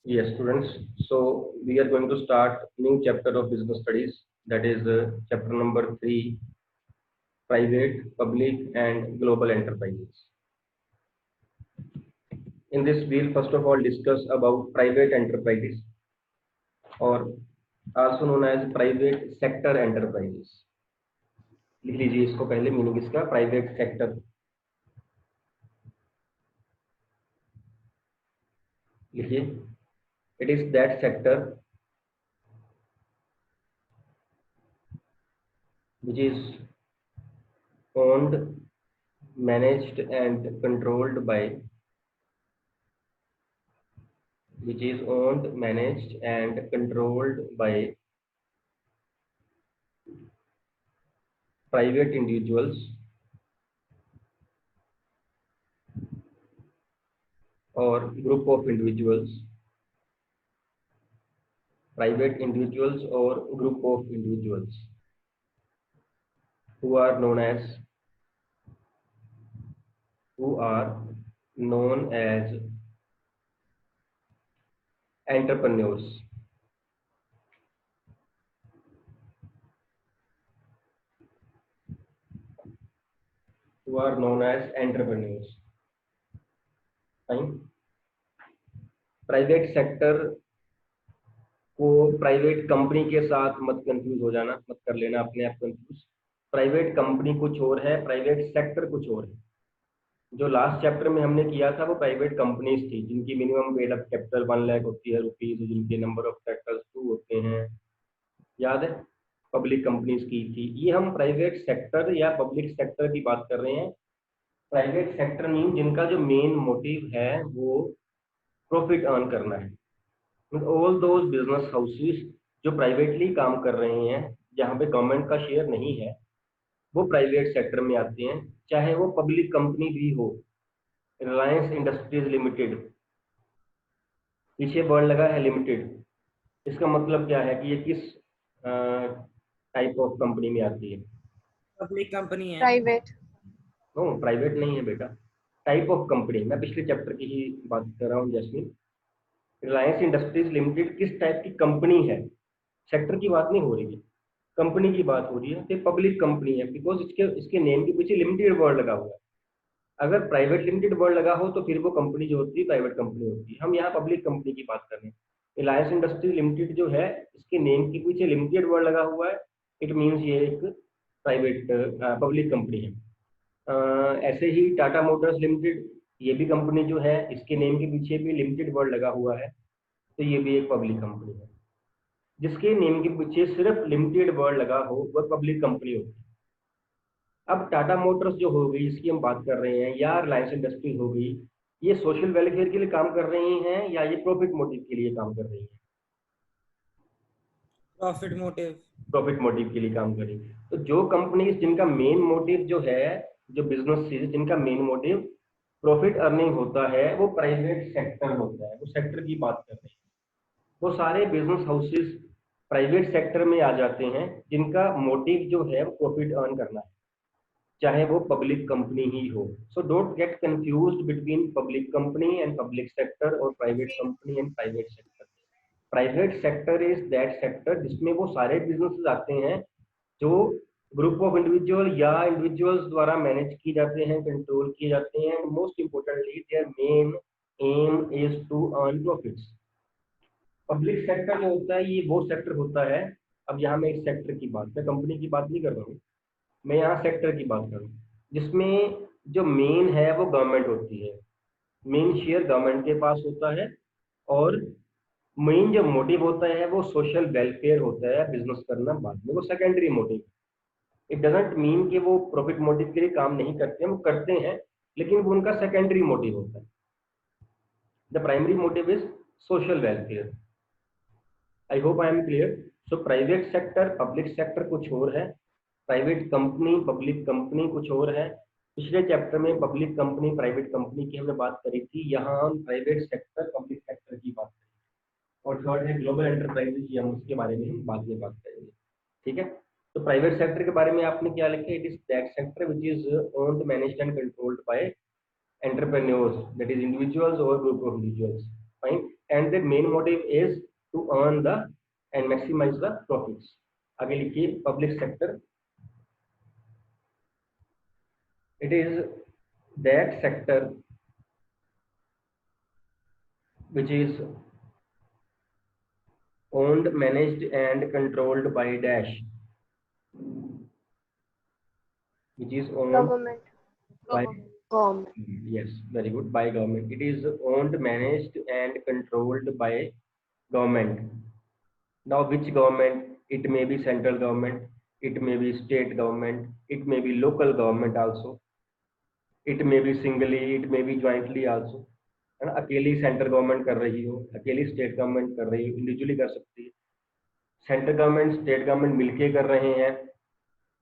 Yes, students. So we are going to start new chapter of business studies. That is chapter number 3, private, public, and global enterprises. In this, we'll first of all discuss about private enterprises, or also known as private sector enterprises. लिख लीजिए इसको पहले meaning इसका private sector लिखिए. It is that sector which is owned, managed, and controlled by which is owned, managed, and controlled by private individuals or group of individuals, private individuals or group of individuals who are known as entrepreneurs. Who are known as entrepreneurs. Fine. Private sector को private company के साथ मत confuse हो जाना, मत कर लेना अपने आप कंफ्यूज. प्राइवेट कंपनी कुछ और है, प्राइवेट सेक्टर कुछ और है. जो लास्ट चैप्टर में हमने किया था वो प्राइवेट कंपनीज थी जिनकी minimum paid up capital 1 lakh होती है रुपीज, जिनके नंबर ऑफ डायरेक्टर्स 2 होते हैं, याद है. पब्लिक कंपनीज की थी. ये हम प्राइवेट सेक्टर या पब्लिक सेक्टर की बात कर रहे हैं. प्राइवेट सेक्टर मीन जिनका जो मेन मोटिव है वो प्रॉफिट अर्न करना है. ऑल दोज बिजनेस हाउसेस जो प्राइवेटली काम कर रहे हैं, जहाँ पे गवर्नमेंट का शेयर नहीं है, वो प्राइवेट सेक्टर में आते हैं. चाहे वो पब्लिक कंपनी भी हो. रिलायंस इंडस्ट्रीज लिमिटेड, पीछे वर्ड लगा है लिमिटेड, इसका मतलब क्या है कि ये किस टाइप ऑफ कंपनी में आती है? पब्लिक कंपनी है. प्राइवेट. नो, प्राइवेट नहीं है बेटा, टाइप ऑफ कंपनी. मैं पिछले चैप्टर की ही बात कर रहा हूँ जैस्मिन. रिलायंस इंडस्ट्रीज लिमिटेड किस टाइप की कंपनी है? सेक्टर की बात नहीं हो रही है, कंपनी की बात हो रही है. तो पब्लिक कंपनी है बिकॉज इसके नेम के पीछे लिमिटेड वर्ड लगा हुआ है. अगर प्राइवेट लिमिटेड वर्ड लगा हो तो फिर वो कंपनी जो होती है प्राइवेट कंपनी होती है. हम यहाँ पब्लिक कंपनी की बात कर रहे हैं. रिलायंस इंडस्ट्रीज लिमिटेड जो है, इसके नेम के पीछे लिमिटेड वर्ड लगा हुआ है. इट मीन्स ये एक प्राइवेट पब्लिक कंपनी है. ऐसे ही टाटा मोटर्स लिमिटेड, ये भी कंपनी जो है, इसके नेम के पीछे भी लिमिटेड वर्ड लगा हुआ है, तो ये भी एक पब्लिक कंपनी है. जिसके नेम के पीछे सिर्फ लिमिटेड वर्ड लगा हो वह पब्लिक कंपनी होती है. अब टाटा मोटर्स जो हो गई, इसकी हम बात कर रहे हैं, या रिलायंस इंडस्ट्रीज हो गई, ये सोशल वेलफेयर के लिए काम कर रही हैं या ये प्रॉफिट मोटिव के लिए काम कर रही हैं? Profit motive. प्रॉफिट मोटिव के लिए काम कर रही है. तो जो कंपनीज जिनका मेन मोटिव जो है, जो बिजनेस जिनका मेन मोटिव प्रॉफिट अर्निंग होता है, वो प्राइवेट सेक्टर होता है. वो सेक्टर की बात कर रहे हैं. वो सारे बिजनेस हाउसेस प्राइवेट सेक्टर में आ जाते हैं जिनका मोटिव जो है वो प्रॉफिट अर्न करना है, चाहे वो पब्लिक कंपनी ही हो. So don't get confused between public company and public sector और private company and private sector. Private sector is that sector जिसमें वो सारे बिजनेसेस आते हैं जो ग्रुप ऑफ इंडिविजुअल या इंडिविजुअल्स द्वारा मैनेज किए जाते हैं, कंट्रोल किए जाते हैं. Most importantly their main aim is to earn profits. Public sector जो होता है ये वो सेक्टर होता है. अब यहाँ मैं इस सेक्टर की बात, मैं कंपनी की बात नहीं कर रहा हूँ, मैं यहाँ सेक्टर की बात करूँ, जिसमें जो मेन है वो गवर्नमेंट होती है. मेन शेयर गवर्नमेंट के पास होता है और मेन जो मोटिव होता है वो सोशल वेलफेयर होता है. बिजनेस करना बाद में वो secondary motive. It doesn't mean कि वो प्रॉफिट मोटिव के लिए काम नहीं करते हैं, वो करते हैं, लेकिन वो उनका सेकेंडरी मोटिव होता है. The primary motive is social welfare. I hope I am clear. So private sector public sector कुछ और है, प्राइवेट कंपनी पब्लिक कंपनी कुछ और है. पिछले चैप्टर में पब्लिक कंपनी प्राइवेट कंपनी की हमने बात करी थी, यहाँ हम प्राइवेट सेक्टर पब्लिक सेक्टर की बात करेंगे. और थर्ड है ग्लोबल एंटरप्राइजेज, हम उसके बारे में हम बाद में बात करेंगे. ठीक है. तो प्राइवेट सेक्टर के बारे में आपने क्या लिखा? It is that sector which is owned, managed and controlled by entrepreneurs, that is individuals और group of individuals. Fine. and their main motive is to earn the and maximize the profits. आगे लिखिए public sector. It is that sector which is owned, managed and controlled by dash, which is owned Government. by Government. yes, very good, by government. It is owned, managed and controlled by government. Now which government? It may be central government, it may be state government, it may be local government also, it may be singly, it may be jointly also, है ना। अकेली central government कर रही हो, अकेली state government कर रही हो, इंडिविजुअली कर सकती है। सेंट्रल गवर्नमेंट स्टेट गवर्नमेंट मिलके कर रहे हैं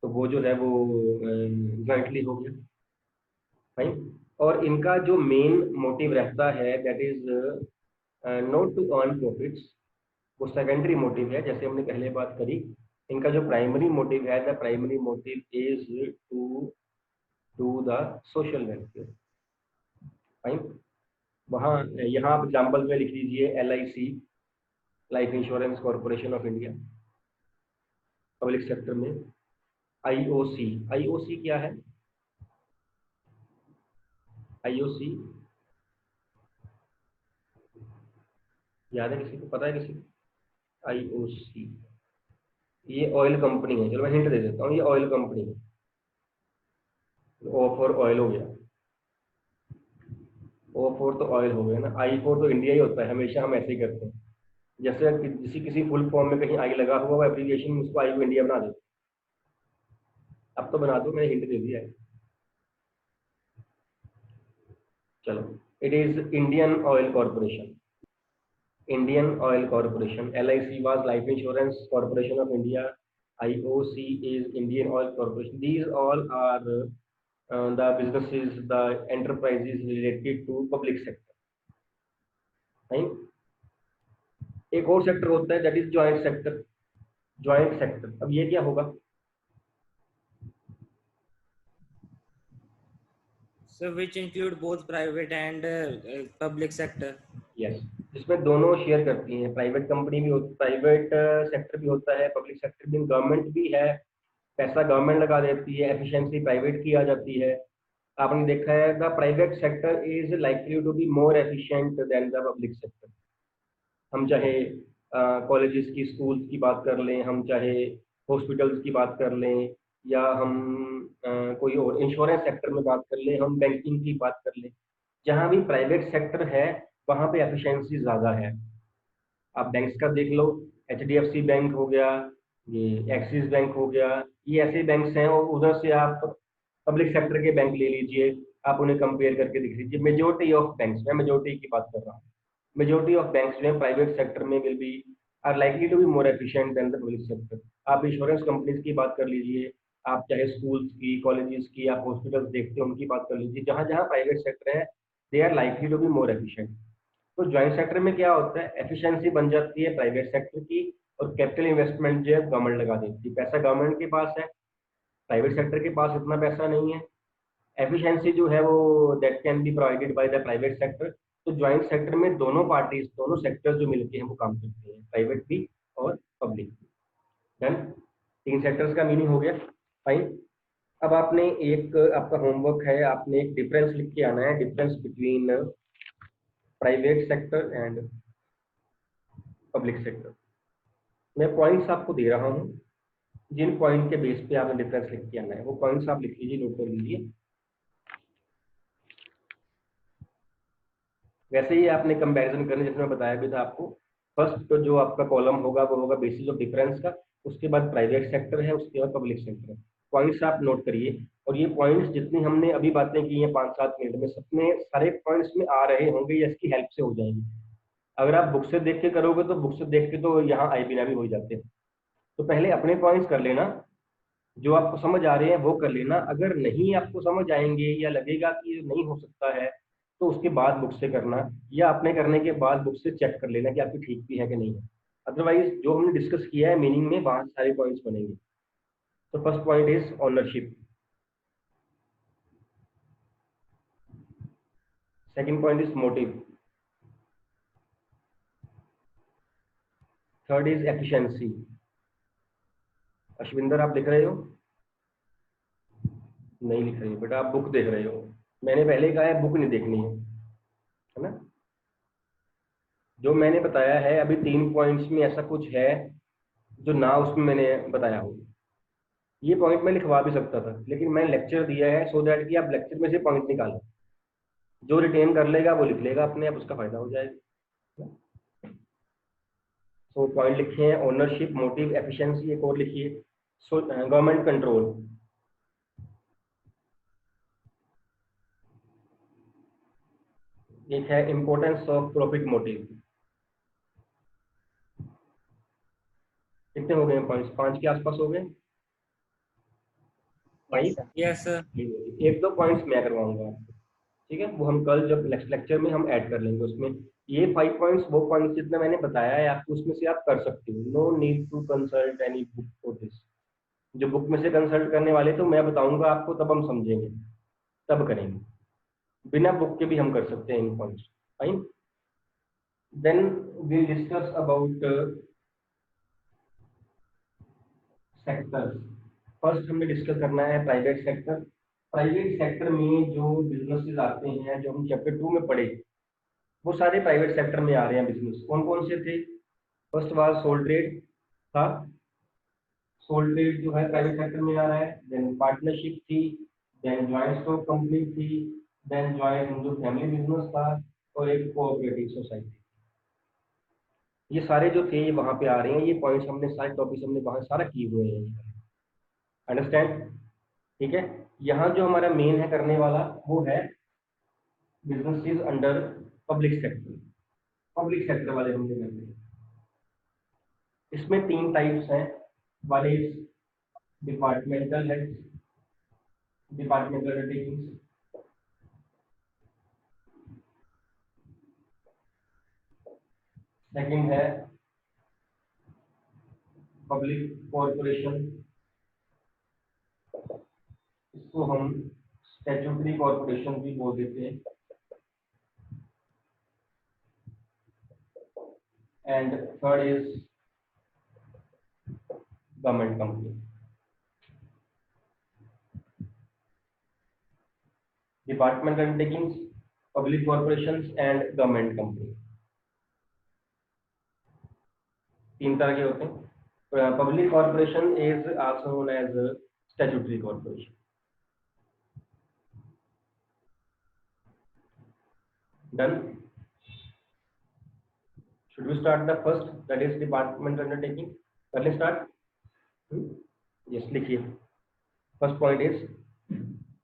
तो वो जो है वो जॉइंटली हो गया, फाइन। और इनका जो मेन मोटिव रहता है that is not to earn profits, वो सेकेंडरी मोटिव है। जैसे हमने पहले बात करी, इनका जो प्राइमरी मोटिव है, the primary motive is to do the social welfare, fine. वहाँ यहाँ आप एग्जाम्पल में लिख लीजिए LIC, life insurance corporation of India, public sector में। IOC क्या है? IOC याद है किसी को, पता है किसी को? IOC ये ऑयल कंपनी है। चलो मैं हिंट दे देता हूँ, ये ऑयल कंपनी है। O फॉर ऑयल हो गया, O फॉर तो ऑयल हो गया ना, I फॉर तो इंडिया ही होता है, हमेशा हम ऐसे ही करते हैं। जैसे किसी फुल फॉर्म में कहीं I लगा हुआ एप्लीकेशन, उसको I को इंडिया बना देते। अब तो बना दो, मैंने हिंट दे दिया है। चलो, it is Indian oil corporation, Indian oil corporation. LIC was life insurance corporation of India, IOC is Indian oil corporation. These all are the businesses, the enterprises related to public sector, right? एक और sector होता है that is joint sector. Joint sector, अब ये क्या होगा? So which include both private and public sector. Yes, जिसमें दोनों शेयर करती हैं। प्राइवेट कंपनी भी होती, प्राइवेट सेक्टर भी होता है, पब्लिक सेक्टर भी, गवर्नमेंट भी है। पैसा गवर्नमेंट लगा देती है, एफिशिएंसी प्राइवेट की आ जाती है। आपने देखा है the private sector is likely to be more efficient than the public sector. हम चाहे कॉलेजेस की, स्कूल्स की बात कर लें, हम चाहे हॉस्पिटल्स की बात कर लें, या हम कोई और इंश्योरेंस सेक्टर में बात कर लें, हम बैंकिंग की बात कर लें, जहाँ भी प्राइवेट सेक्टर है वहाँ पे एफिशिएंसी ज़्यादा है। आप बैंक्स का देख लो, HDFC बैंक हो गया, ये एक्सिस बैंक हो गया, ये ऐसे बैंक्स हैं। और उधर से आप पब्लिक सेक्टर के बैंक ले लीजिए, आप उन्हें कंपेयर करके देख लीजिए। मेजोरिटी ऑफ बैंक्स, मैं मेजोरिटी की बात कर रहा हूँ, मेजोरिटी ऑफ बैंक्स जो है प्राइवेट सेक्टर में will be are likely to be more efficient than the public sector. आप इंश्योरेंस कंपनीज की बात कर लीजिए, आप चाहे स्कूल्स की, कॉलेजेस की, आप हॉस्पिटल्स देखते हैं उनकी बात कर लीजिए, जहाँ जहाँ प्राइवेट सेक्टर है they are likely to be more efficient. तो ज्वाइंट सेक्टर में क्या होता है, एफिशिएंसी बन जाती है प्राइवेट सेक्टर की, और कैपिटल इन्वेस्टमेंट जो है गवर्नमेंट लगा देती है। पैसा गवर्नमेंट के पास है, प्राइवेट सेक्टर के पास इतना पैसा नहीं है। एफिशिएंसी जो है वो that can be provided by the private sector. तो ज्वाइंट सेक्टर में दोनों पार्टीज, दोनों सेक्टर्स जो मिलके हैं वो काम करते हैं, प्राइवेट भी और पब्लिक भी। डन, 3 सेक्टर्स का मीनिंग हो गया, फाइन। अब आपने एक, आपका होमवर्क है, आपने एक डिफरेंस लिख के आना है, difference between private sector and public sector. मैं पॉइंट्स आपको दे रहा हूँ, जिन पॉइंट के बेस पे आपने डिफरेंस लिख के आना है वो पॉइंट्स आप लिख लीजिए, नोट कर लीजिए। वैसे ही आपने कंपैरिजन करने, जैसे मैं बताया भी था आपको, फर्स्ट तो जो आपका कॉलम होगा वो होगा बेसिस ऑफ डिफरेंस का, उसके बाद प्राइवेट सेक्टर है, उसके बाद पब्लिक सेक्टर है। पॉइंट्स आप नोट करिए, और ये पॉइंट्स जितनी हमने अभी बातें की हैं 5-7 मिनट में, सबने सारे पॉइंट्स में आ रहे होंगे या इसकी हेल्प से हो जाएंगे। अगर आप बुक से देख के करोगे तो बुक से देख के तो यहाँ आए बिना भी हो जाते हैं। तो पहले अपने पॉइंट्स कर लेना, जो आपको समझ आ रहे हैं वो कर लेना। अगर नहीं आपको समझ आएंगे या लगेगा कि नहीं हो सकता है तो उसके बाद बुक से करना, या अपने करने के बाद बुक से चेक कर लेना कि आपकी ठीक भी है कि नहीं है। अदरवाइज जो हमने डिस्कस किया है मीनिंग में, वहां सारे पॉइंट्स बनेंगे। तो first point is ownership, second point is motive, third is efficiency. Ashwinder आप लिख रहे हो? नहीं लिख रही हो बेटा, आप बुक देख रहे हो। मैंने पहले कहा है बुक नहीं देखनी है ना। जो मैंने बताया है अभी 3 पॉइंट्स में ऐसा कुछ है जो ना उसमें मैंने बताया हो। ये पॉइंट मैं लिखवा भी सकता था, लेकिन मैंने लेक्चर दिया है सो दैट कि आप लेक्चर में से पॉइंट निकालो। जो रिटेन कर लेगा वो लिख लेगा अपने आप, उसका फायदा हो जाएगा। तो पॉइंट लिखे हैं ओनरशिप, मोटिव, एफिशिएंसी। एक और लिखिए, सो गवर्नमेंट कंट्रोल। एक है इंपॉर्टेंस ऑफ प्रॉफिट मोटिव। कितने हो गए पॉइंट्स? 5 के आसपास हो गए। Yes, 5। sir. Yes, sir. एक दो पॉइंट्स मैं करवाऊंगा आपको, ठीक है, वो हम कल जब लेक्चर में हम ऐड कर लेंगे उसमें। ये 5 पॉइंट्स वो पॉइंट्स जितने मैंने बताया है आपको, उसमें से आप कर सकते हो। No need to consult any book for this. जो बुक में से कंसल्ट करने वाले तो मैं बताऊंगा आपको, तब हम समझेंगे, तब करेंगे। बिना बुक के भी हम कर सकते हैं इन points. Fine. Then we discuss about sectors. First हमें डिस्कस करना है प्राइवेट सेक्टर। प्राइवेट सेक्टर में जो बिजनेसेस आते हैं, जो हम चैप्टर 2 में पढ़े, वो सारे प्राइवेट सेक्टर में आ रहे हैं बिजनेस। कौन कौन से थे? फर्स्ट वाज सोल ट्रेड था। सोल ट्रेड जो है प्राइवेट सेक्टर में आ रहा है। देन पार्टनरशिप थी, देन ज्वाइंट स्टॉक कंपनी थी, देन ज्वाइंट जो फैमिली बिजनेस था, और एक कोऑपरेटिव सोसाइटी। ये सारे जो थे ये वहां पे आ रहे हैं। ये पॉइंट्स हमने सारे टॉपिक्स हमने वहां सारा किए हुए हैं। अंडरस्टैंड? ठीक है। यहाँ जो हमारा मेन है करने वाला वो है businesses under public sector. Public sector वाले हमने करने हैं। इसमें 3 टाइप्स हैं। One is departmental heads, departmental undertakings. Second है पब्लिक कॉरपोरेशन, इसको हम स्टैट्यूटरी कॉरपोरेशन भी बोल देते हैं। And third is government company. Department undertakings, public corporations and government company, 3 तरह के होते हैं। Public corporation is also known as statutory corporation. Done? Should we start the first, that is department undertaking? कर ले स्टार्ट? यस, लिखिए। First point is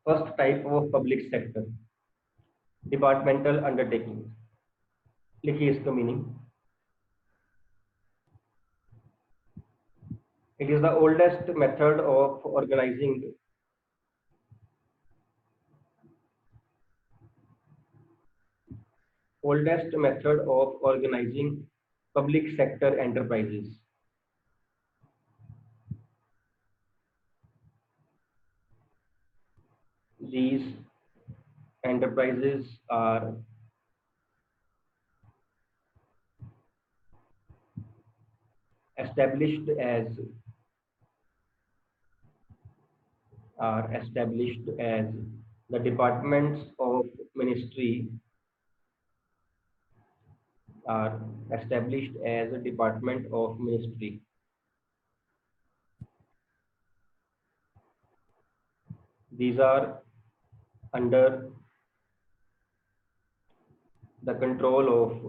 first type of public sector, departmental undertaking. लिखिए इसका meaning. It is the oldest method of organizing public sector enterprises. These enterprises are established as the departments of ministry, are established as a department of ministry. These are under the control of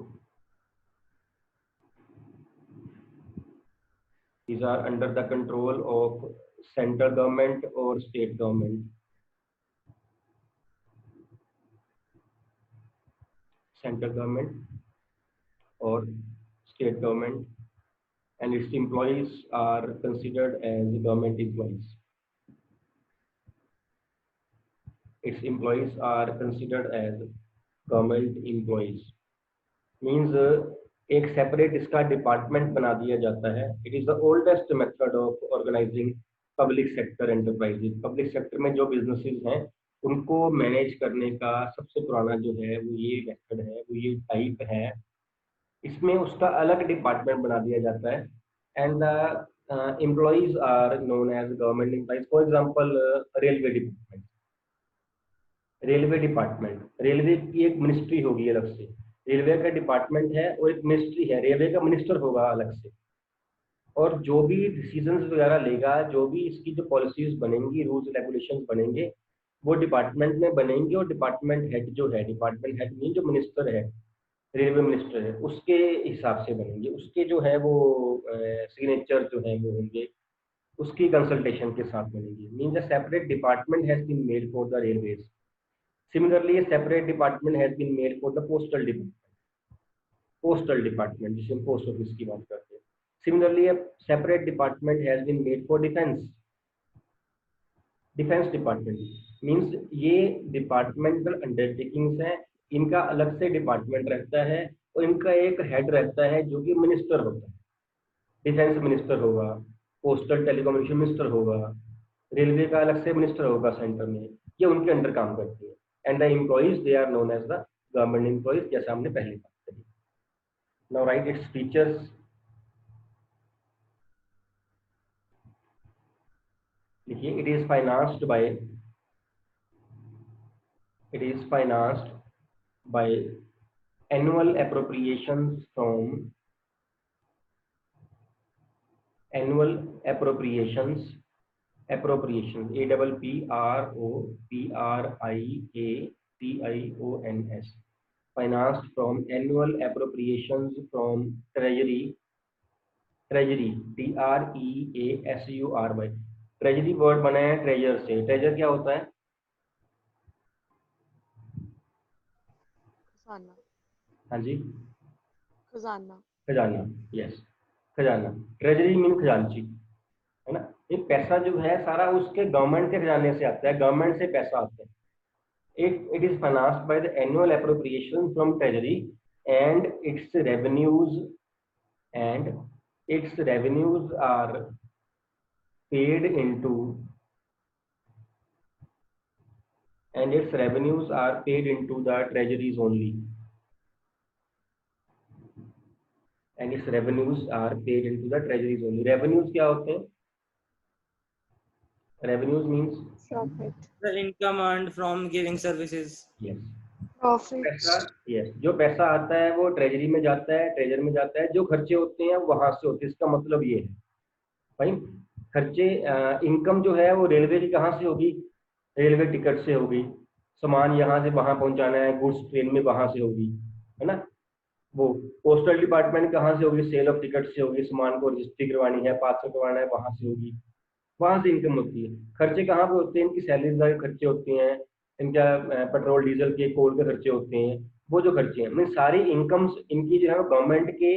central government or state government. Central government or state government, and its employees are considered as government employees. Its employees are considered as government employees. Means एक separate इसका department बना दिया जाता है। It is the oldest method of organizing public sector enterprises. Public sector में जो businesses हैं उनको मैनेज करने का सबसे पुराना जो है वो ये मेथड है, वो ये टाइप है। इसमें उसका अलग डिपार्टमेंट बना दिया जाता है, and the employees are known as government employees. For example railway department, railway department, railway की एक मिनिस्ट्री होगी अलग से, रेलवे का डिपार्टमेंट है और एक मिनिस्ट्री है, रेलवे का मिनिस्टर होगा अलग से, और जो भी डिसीजंस वगैरह लेगा, जो भी इसकी जो पॉलिसीज बनेंगी, रूल्स रेगुलेशंस बनेंगे, वो डिपार्टमेंट में बनेंगे, और डिपार्टमेंट हेड जो है, डिपार्टमेंट हेड मीन जो मिनिस्टर है, रेलवे मिनिस्टर है, उसके हिसाब से बनेंगे, उसके जो है वो सिग्नेचर जो है वो होंगे, उसकी कंसल्टेशन के साथ बनेंगे। Means a separate department has been made for the railways. Similarly a separate department has been made for the postal department, postal department जिसे हम पोस्ट ऑफिस की बात करते हैं। Similarly a separate department has been made for defense, defence department. Means ये departmental undertakings हैं, इनका अलग से डिपार्टमेंट रहता है, और इनका एक हेड रहता है जो कि मिनिस्टर होता है, डिफेंस मिनिस्टर होगा, पोस्टल टेलीकम्युनिकेशन मिनिस्टर होगा, रेलवे का अलग से मिनिस्टर होगा सेंटर में, ये उनके अंडर काम करती है। And the employees they are known as the government employees, जैसा हमने पहले बात करी। Now write its features. देखिए, it is financed by annual appropriations from annual appropriations appropriations A double P R O P R I A T I O N S, financed from annual appropriations from treasury T R E A S U R Y। Treasury word बना है treasure से। Treasure क्या होता है? खजाना। हाँ जी, खजाना। खजाना, यस, खजाना। ट्रेजरी मीन खजांची, है ना। ये पैसा जो है सारा उसके गवर्नमेंट के खजाने से आता है, गवर्नमेंट से पैसा आता है। it is financed by the annual appropriation from treasury, and and its revenues are paid into the treasuries only, and its revenues are paid into the treasuries only। revenues क्या होते हैं? revenues means Profit। The income earned from giving services। yes, Profit। पैसा, yes, जो पैसा आता है वो treasury में जाता है, ट्रेजर में जाता है, जो खर्चे होते हैं वहां से होते हैं। इसका मतलब ये है भाई, खर्चे, इनकम जो है वो रेलवे की कहाँ से होगी? रेलवे टिकट से होगी। सामान यहाँ से वहां पहुंचाना है, गुड्स ट्रेन में, वहां से होगी, है ना। वो पोस्टल डिपार्टमेंट कहाँ से होगी? सेल ऑफ टिकट से होगी। सामान को रजिस्ट्री करवानी है, पार्सल करवाना है, वहां से होगी, वहां से इनकम होती है। खर्चे कहाँ पे होते हैं? इनकी सैलरीज के खर्चे होते हैं, इनका पेट्रोल डीजल के कोल के खर्चे होते हैं, वो जो खर्चे हैं, मतलब सारी इनकम्स इनकी जो है गवर्नमेंट के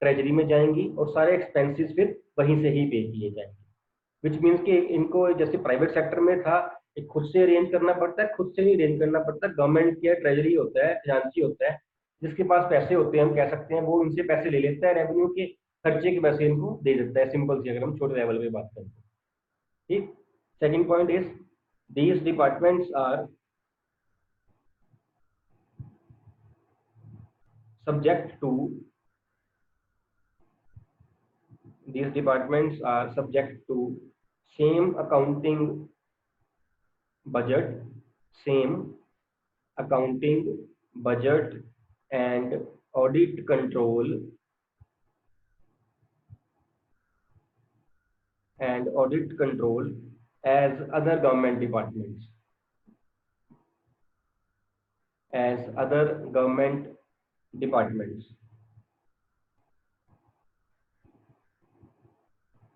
ट्रेजरी में जाएंगी, और सारे एक्सपेंसेस फिर वहीं से ही पे किए जाएंगे। विच मीन्स कि इनको जैसे प्राइवेट सेक्टर में था, एक खुद से अरेंज करना पड़ता है, खुद से नहीं अरेंज करना पड़ता। गवर्नमेंट के ट्रेजरी होता है, खजांची होता है, जिसके पास पैसे होते हैं, हम कह सकते हैं, वो इनसे पैसे ले लेता है, रेवेन्यू के खर्चे के पैसे इनको दे देता है। सिंपल सी अगर हम छोटे लेवल पे बात करें तो, ठीक। Second point is these departments are subject to same accounting budget, same accounting budget and audit control as other government departments,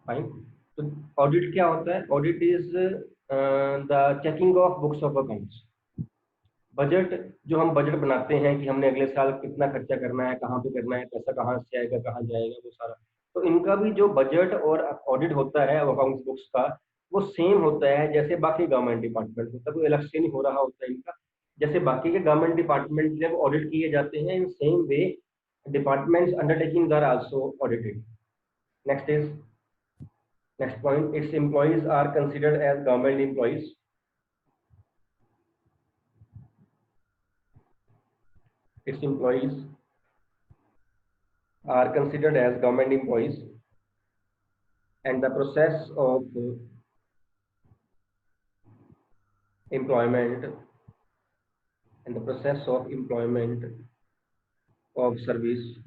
fine. तो ऑडिट क्या होता है? Audit is the checking of books of accounts. Budget, जो हम budget बनाते हैं कि हमने अगले साल कितना खर्चा करना है, कहाँ पे करना है, पैसा कहाँ से आएगा, कहाँ जाएगा, वो सारा। तो इनका भी जो बजट और ऑडिट होता है अकाउंट्स बुक्स का, वो सेम होता है जैसे बाकी गवर्नमेंट डिपार्टमेंट होता है, कोई अलग से नहीं हो रहा होता है इनका। जैसे बाकी के गवर्नमेंट डिपार्टमेंट जब ऑडिट किए जाते हैं, in same way departments undertaking are also audited. Next point, its employees are considered as government employees। its employees are considered as government employees, and the process of employment of service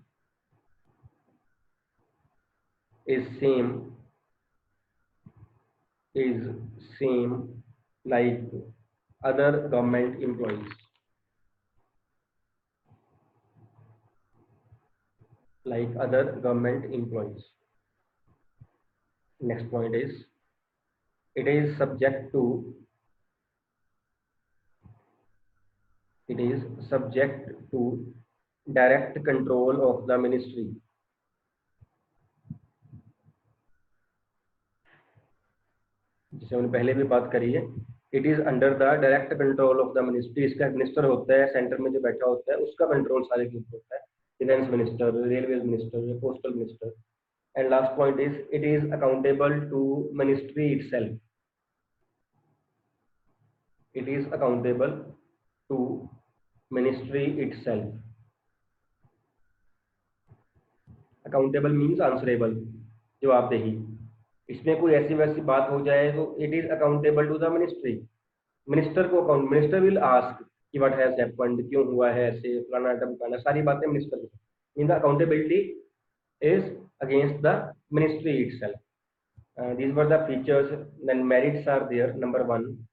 is same like other government employees. Next point is it is subject to direct control of the ministry. जिसे हमने पहले भी बात करी है, it is under the direct control of the ministry. इसका minister होता है सेंटर में जो बैठा होता है, उसका कंट्रोल सारे के ऊपर होता है. Defence minister, railway minister, postal minister. And last point is it is accountable to ministry itself. It is accountable to ministry itself. Accountable means answerable, जवाबदेही. इसमें कोई ऐसी वैसी बात हो जाए तो it is accountable to the ministry. Minister को अकाउंट, मिनिस्टर विल आस्क कि व्हाट हैज हैपेंड, क्यों हुआ है ऐसे, फलाना टमकाना, सारी बातें मिनिस्टर को. Mean the accountability is against the ministry itself. These were the features. Then merits are there. Number 1,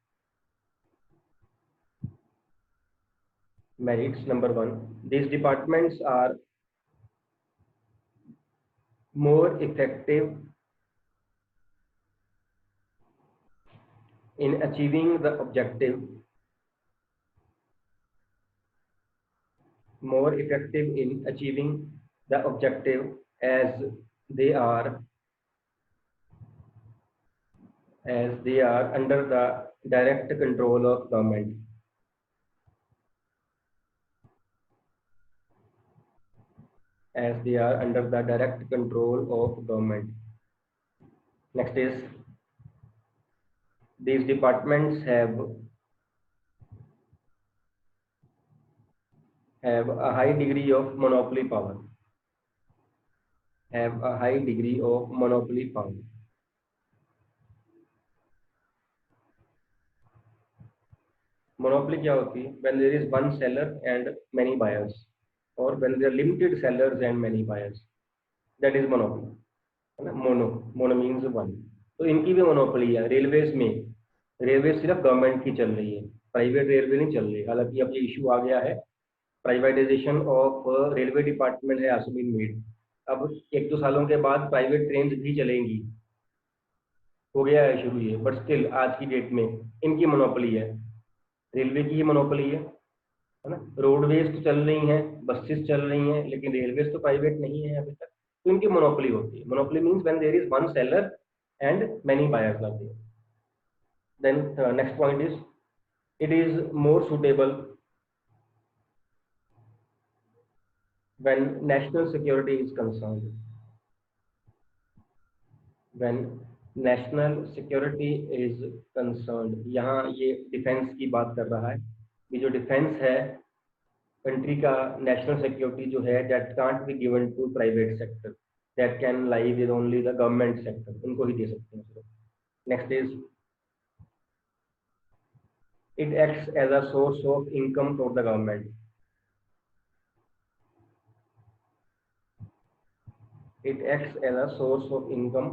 merits. Number 1, these departments are more effective in achieving the objective. As they are under the direct control of government. Next is these departments have a high degree of monopoly power. Monopoly क्या होती है? When there is one seller and many buyers, or when there are limited sellers and many buyers, that is monopoly. है ना? Mono means one. तो इनकी भी monopoly है. Railways में, रेलवे सिर्फ गवर्नमेंट की चल रही है, प्राइवेट रेलवे नहीं चल रही. हालांकि अब ये इशू आ गया है, प्राइवेटाइजेशन ऑफ रेलवे डिपार्टमेंट है आल्सो बीन मेड. अब 1-2 सालों के बाद प्राइवेट ट्रेन भी चलेंगी, हो गया है शुरू ये. बट स्टिल आज की डेट में इनकी मोनोपोली है, रेलवे की ही मोनोपोली है ना. रोडवेज तो चल रही हैं, बसेस चल रही हैं, लेकिन रेलवेज तो प्राइवेट नहीं है अभी तक, तो इनकी मोनोपोली होती है. Monopoly means when there is one seller and many buyers are there. Then next point is it is more suitable when national security is concerned. यहाँ ये डिफेंस की बात कर रहा है. ये जो डिफेंस है कंट्री का, नेशनल सिक्योरिटी जो है, that can't be given to private sector, that can lie with only the government sector. उनको ही दे सकते हैं सिर्फ. Next is it acts as a source of income for the government. It acts as a source of income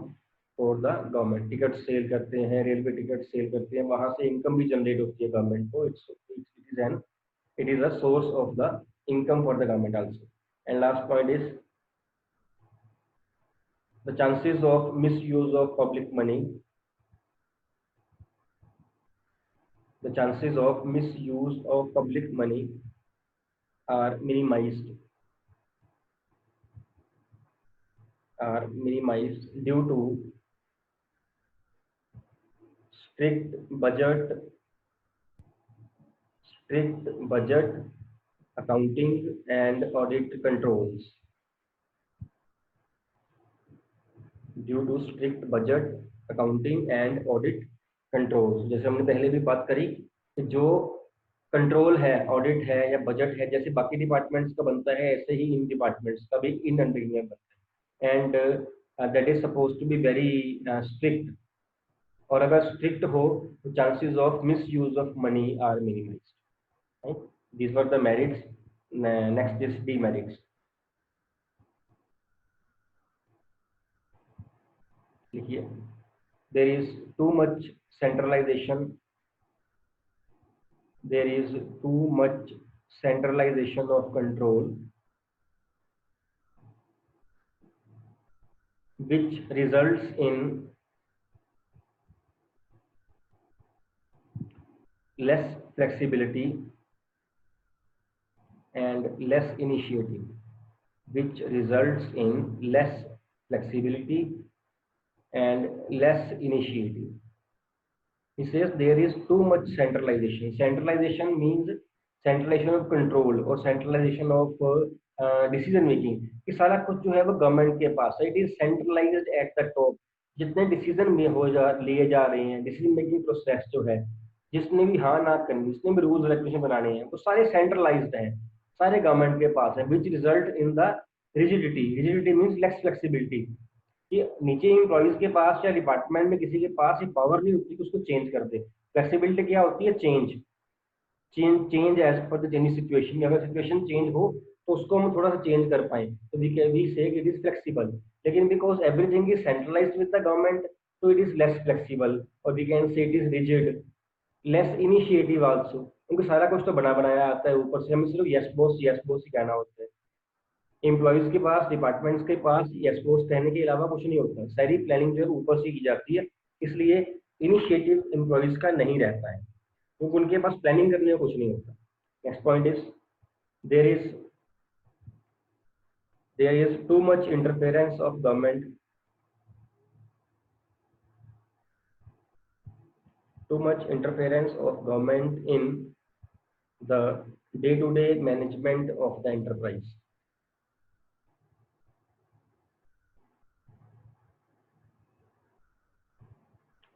for the government. Ticket sale करते हैं, railway ticket sale करते हैं, वहां से इनकम भी जनरेट होती है गवर्नमेंट को. It is a source of the income for the government also. And last point is the chances of misuse of public money. The chances of misuse of public money are minimized due to strict budget, accounting and audit controls. Due to strict budget, accounting and audit controls. जैसे हमने पहले भी बात करी कि जो control है, audit है या बजट है, जैसे बाकी डिपार्टमेंट्स का बनता है ऐसे ही इन डिपार्टमेंट्स का भी इन अंडर में बनता है। And that is suppose to be very strict, और अगर स्ट्रिक्ट हो तो chances of misuse of money are minimised. These were the merits. Next is demerits. लिखिए, there is too much centralisation, there is too much centralization of control, which results in less flexibility and less initiative, which results in less flexibility and less initiative. He says there is too much centralization. Centralization means centralization of control or centralization of decision making. कि सारा कुछ जो है वो government के पास है। It is centralised at the top. जितने decision में लिए जा रहे हैं, डिसीजन मेकिंग प्रोसेस जो है, जिसने भी हाँ ना करनी, जिसने भी रूल्स रेगुलेशन बनाने हैं, वो सारे सेंट्रलाइज्ड हैं, सारे गवर्नमेंट के पास है। Which result in the rigidity. Rigidity means less flexibility, कि नीचे एम्प्लॉइज के पास या डिपार्टमेंट में किसी के पास ये पावर नहीं होती कि उसको चेंज कर दे। फ्लेक्सिबिलिटी क्या होती है? Change as per the changing situation. अगर सिचुएशन चेंज हो तो उसको हम थोड़ा सा चेंज कर पाए तो we say it is flexible. लेकिन because everything is centralised with the government, तो इट इज लेस फ्लेक्सिबल, और we can say it is rigid, less initiative also, क्योंकि सारा कुछ तो बना बनाया आता है ऊपर से, हमें सिर्फ यस बॉस ही कहना होता है। एम्प्लॉइज के पास, डिपार्टमेंट्स के पास यस बॉस कहने के अलावा कुछ नहीं होता है। सारी प्लानिंग जो है ऊपर से की जाती है, इसलिए इनिशिएटिव एम्प्लॉइज का नहीं रहता है, क्योंकि उनके पास प्लानिंग करने का कुछ नहीं होता। Next point is there is too much interference of government, too much interference of government in the day-to-day management of the enterprise.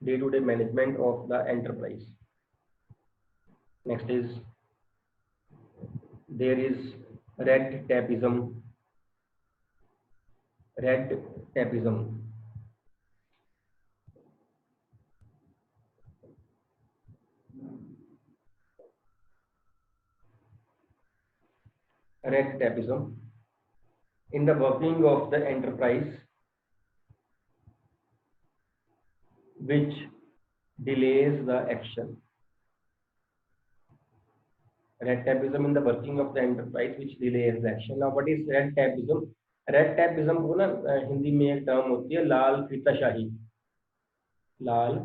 Day-to-day management of the enterprise. Next is there is red tapeism. Red tapeism. Red tapeism in the working of the enterprise, which delays the action. Red tapeism in the working of the enterprise which delays the action. Now what is red tapeism? Red tapeism को ना हिंदी में एक term होती है लाल फीताशाही। लाल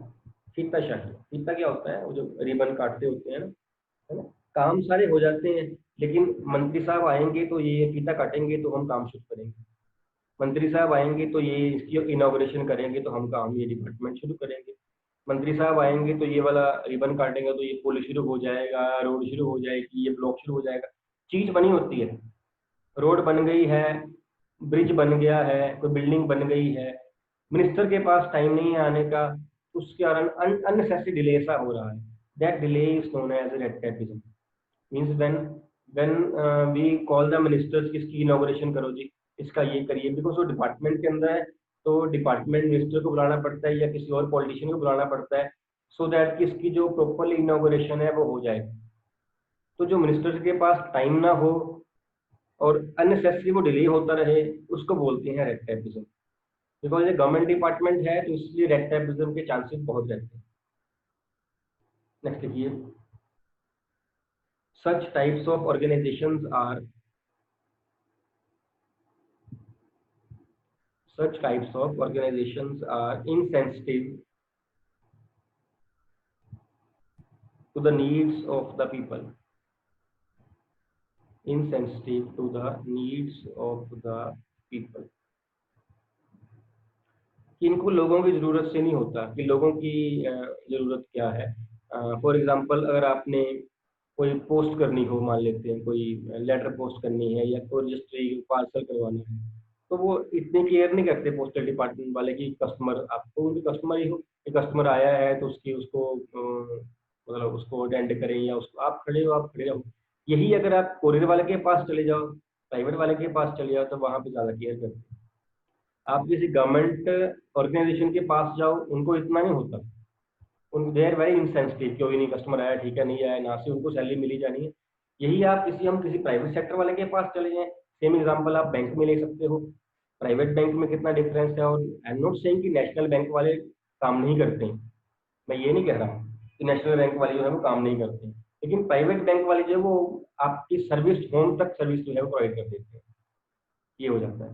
फीताशाही, फीता क्या होता है? वो जो रिबन काटते होते हैं ना, है ना। काम सारे हो जाते हैं, लेकिन मंत्री साहब आएंगे तो ये फीता काटेंगे तो हम काम शुरू करेंगे। मंत्री साहब आएंगे तो ये इसकी इनॉग्रेशन करेंगे तो हम काम ये डिपार्टमेंट शुरू करेंगे। मंत्री साहब आएंगे तो ये वाला रिबन काटेंगे तो ये पुल शुरू हो जाएगा, रोड शुरू हो जाएगी, ये ब्लॉक शुरू हो जाएगा। चीज बनी होती है, रोड बन गई है, ब्रिज बन गया है, कोई बिल्डिंग बन गई है, मिनिस्टर के पास टाइम नहीं है आने का, उसके कारण अननेसेसरी डिले सा हो रहा है। That delay is known as red tapeism. Means when we call the ministers कि इसकी इनॉग्रेशन करो जी, इसका ये करिए, बिकॉज वो डिपार्टमेंट के अंदर है तो डिपार्टमेंट मिनिस्टर को बुलाना पड़ता है या किसी और पॉलिटिशियन को बुलाना पड़ता है, सो दैट कि इसकी जो प्रॉपरली इनॉग्रेशन है वो हो जाए। तो जो मिनिस्टर के पास टाइम ना हो और अननेसेसरी वो डिले होता रहे, उसको बोलते हैं रेड टैपिज्म। बिकॉज ये गवर्नमेंट डिपार्टमेंट है तो इसलिए रेड टैपिज्म के चांसेस बहुत रहते हैं। नेक्स्ट देखिए, such types of organisations are insensitive to the needs of the people. Insensitive to the needs of the people. कि इनको लोगों की जरूरत से नहीं होता कि लोगों की जरूरत क्या है। फॉर एग्जांपल, अगर आपने कोई पोस्ट करनी हो, मान लेते हैं कोई लेटर पोस्ट करनी है या कोई रजिस्ट्री पार्सल करवाना है, तो वो इतनी केयर नहीं करते पोस्टल डिपार्टमेंट वाले कि कस्टमर, आपको उनके कस्टमर ही हो, कस्टमर आया है तो उसको मतलब उसको अटेंड करें या उसको आप खड़े रहो। यही अगर आप कोरियर वाले के पास चले जाओ, प्राइवेट वाले के पास चले जाओ, तो वहाँ पे ज़्यादा केयर करते हैं। आप किसी गवर्नमेंट ऑर्गेनाइजेशन के पास जाओ, उनको इतना नहीं होता, उन दे आर वेरी इनसेंसिटिव, क्यों नहीं कस्टमर आया, ठीक है, नहीं आया, ना से उनको सैलरी मिली जानी है। यही आप हम किसी प्राइवेट सेक्टर वाले के पास चले जाएं, सेम एग्जांपल आप बैंक में ले सकते हो। प्राइवेट बैंक में कितना डिफरेंस है, और आई एम नॉट सेइंग कि नेशनल बैंक वाले काम नहीं करते हैं, मैं ये नहीं कह रहा हूँ कि नेशनल बैंक वाले जो है वो काम नहीं करते हैं, लेकिन प्राइवेट बैंक वाले जो है वो आपकी सर्विस, होम तक सर्विस जो है वो प्रोवाइड कर देते हैं। ये हो जाता है।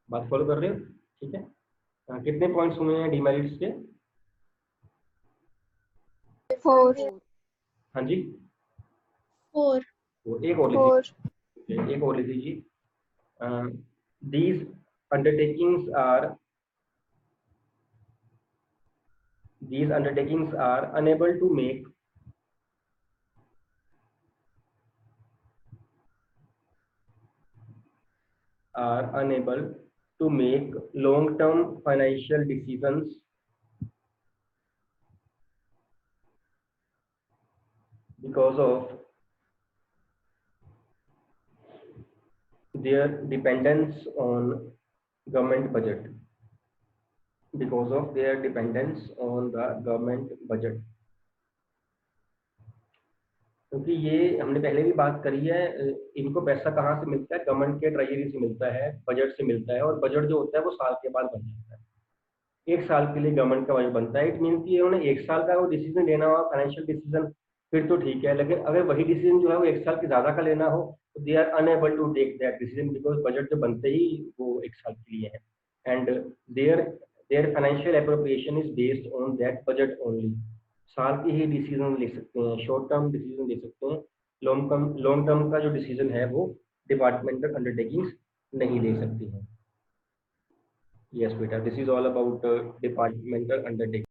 बात फॉलो कर रहे हो? ठीक है। कितने पॉइंट्स हुए हैं डीमेरिट्स के? 4 हाँ जी, 4 वो एक और लिख, एक और लिख लीजिए। these undertakings are unable to make long-term financial decisions because of their dependence on government budget. Because of their dependence on the government budget. क्योंकि ये हमने पहले भी बात करी है, इनको पैसा कहाँ से मिलता है? गवर्नमेंट के ट्रेजरी से मिलता है, बजट से मिलता है, और बजट जो होता है वो साल के बाद बन जाता है। एक साल के लिए गवर्नमेंट का बजट बनता है। इट मीन कि उन्होंने एक साल का वो डिसीजन लेना हो, फाइनेंशियल डिसीजन, फिर तो ठीक है, लेकिन अगर वही डिसीजन जो है वो एक साल के ज़्यादा का लेना हो, तो they are unable to take that decision, because budget जो बनते ही वो एक साल के लिए है, and their financial appropriation is based on that budget only. साल के ही डिसीजन ले सकते हैं, शॉर्ट टर्म डिसीजन ले सकते हैं। लॉन्ग टर्म का जो डिसीजन है वो डिपार्टमेंटल अंडरटेकिंग्स नहीं ले सकती हैं। यस बेटा, this is all about departmental undertaking.